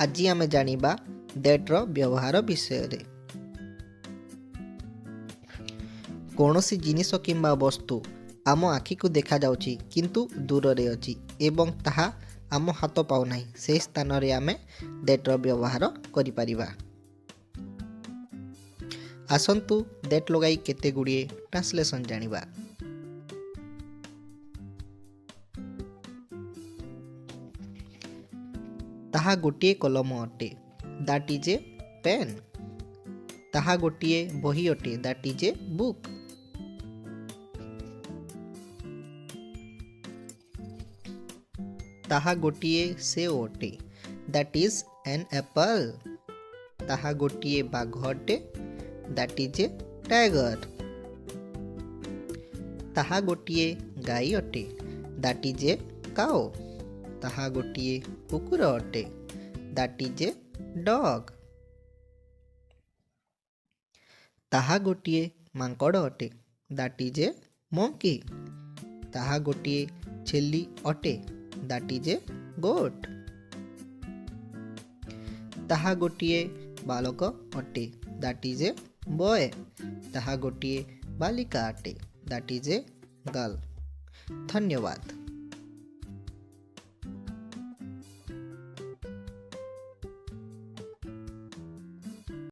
आज आमे जानिबा that row व्यवहार विषय रे। कौनसी जिनिस किंबा वस्तु आम आखि को देखा जाउची किंतु दूर रे अछि एवं ताहा आम हाथ पाउ नाही, से स्थान रे आमे दैट रो व्यवहार करि परिबा। आसंतु दैट लगाई केते गुड़िए ट्रांसलेशन जानिबा। ताहा गोटिए कलम अटे, दैट इज ए पेन। ताहा गोटिए बही अटे, दैट इज ए बुक। ताहा गोटिए सेव अटे, दैट इज एन एप्पल। ताहा गोटिए बाघ अटे, दैट इज ए टाइगर। ताहा गोटिए गाई अटे, दैट इज ए काउ। ताहा गोटिए कुकुर अटे, दैट इज ए डॉग। ताहा गोटिए मांकड़ अटे, दैट इज ए मंकी। ताहा गोटिए छेली अटे, दैट इज ए गोट। ताहा गोटिए बालक अटे, दैट इज ए बॉय। ताहा गोटिए बालिका अटे, दैट इज ए गर्ल। धन्यवाद।